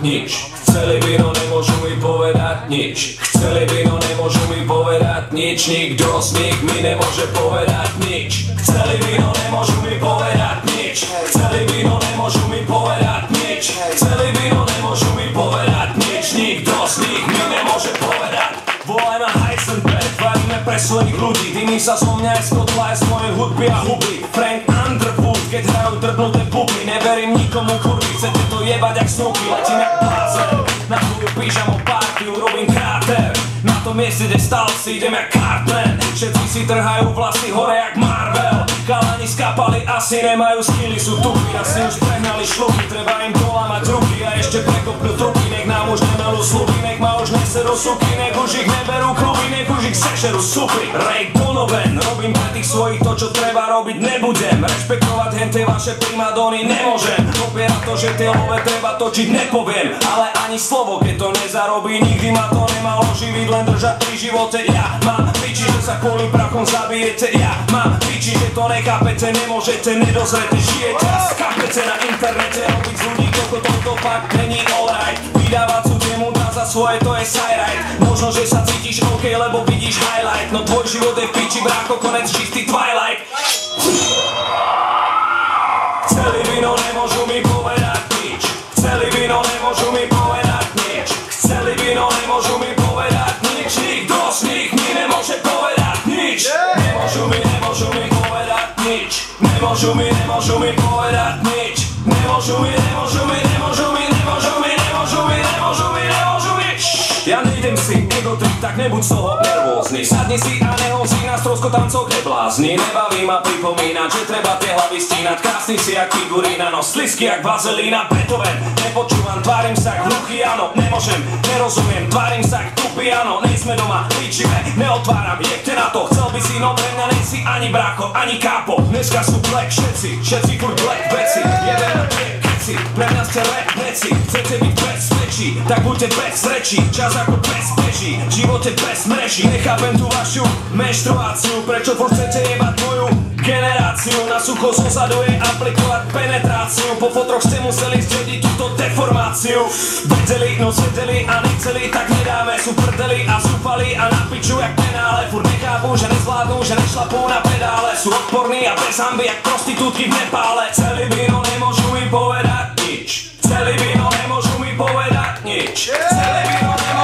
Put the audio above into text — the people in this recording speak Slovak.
nič. Chceli by, no nemôžu mi povedať nič. Chceli by, no nemôžu mi povedať nič. Nikto z nich mi nemôže povedať nič. Chceli by, no nemôžu mi povedať nič. Chceli by, no nemôžu mi povedať nič. Chceli by, no nemôžu mi povedať nič. Nikto z nich mi nemôže povedať. Volaj ma Heisenberg, varíme pre svojich ľudí. Dymy sa zo mňa aj z kotla, aj z mojej hudby a huby. Frank Underwood, keď hrajú drbnuté puby. Neverím nikomu, kurvi, chcete to jebať jak snúky. Letím jak blázen, na tvoju pyžamo partiu robím kráter. Na tom mieste, kde stal si, idem jak Cartman. Všetci si trhajú vlasy hore jak Marvel. Kalani skapali, asi nemajú skily, sú tupí. Asi už prehnali šluky, treba im polámať ruky. A ešte prekopnú trupy, nech nám už nemelú sluby. Nech ma už neserú suky, nech už ich neberú kluby. Nech už ich sežerú supy. Ray Donovan, robím pre tých svojich to, čo treba robiť nebudem. Rešpektovať hente vaše primadony nemôžem. Popierať to, že tie love treba točiť nepoviem. Ale ani slovo, keď to nezarobí, nikdy ma to nemalo živiť. Len držať pri živote. Ja mám piči, že sa kvôli prachom zabijete. Ja mám piči, že to nechápete, nemôžete, nedozrete, žijete. Skápete na internete, robiť z ľudí, koľko toto fakt není alright. Vydávať cudzie múdra za svoje, to je sajrajt. Možno, že sa cítiš OK, lebo vidíš highlight. No tvoj život je v piči, bráko, konec čistý Twilight. Chceli by, no nemôžu mi povedať nič. Chceli by, no nemôžu mi povedať nič. Chceli by, no nemôžu mi povedať nič. Nikto z nich mi nemôže povedať nič. Nemôžu mi povedať nič. Nemôžu mi povedať nič. Nemôžu mi. Ja nejdem si egotrip, tak nebuď z toho nervózny. Sadni si a nehozí na stroskotancoch neblázni. Nebaví ma pripomínať, že treba tie hlavy stínať. Krásny si jak figurína, no slisky jak vazelína. Beethoven, nepočúvam, tvárim sa jak hluchý, áno. Nemôžem, nerozumiem, tvárim sa jak tupý, áno. Nejsme doma, líčime, neotváram, jekte na to. Chcel by si, no pre mňa nejsi ani bráko, ani kápo. Dneska sú black všetci furt black veci. Jeden na keci, pre mňa ste rap veci. Chcete byť bezpečí, tak buďte bez rečí. Čas ako bez beží, v živote bez mreží. Nechápem tú vašu menštruáciu, prečo furt chcete jebať moju generáciu. Na sucho zozadu je aplikovať penetráciu. Po fotroch ste museli zdediť túto deformáciu. Vedeli, no sedeli a nechceli, tak nedáme. Sú prdeli a zúfali a na piču jak penále. Furt nechápu, že nezvládnu, že nešlapú na pedále. Sú odporní a bez hamby jak prostitútky v Nepále. Chceli by, no nemôžu mi povedať nič. Chceli by, no nemôžu mi povedať nič. Chceli by, no nemôžu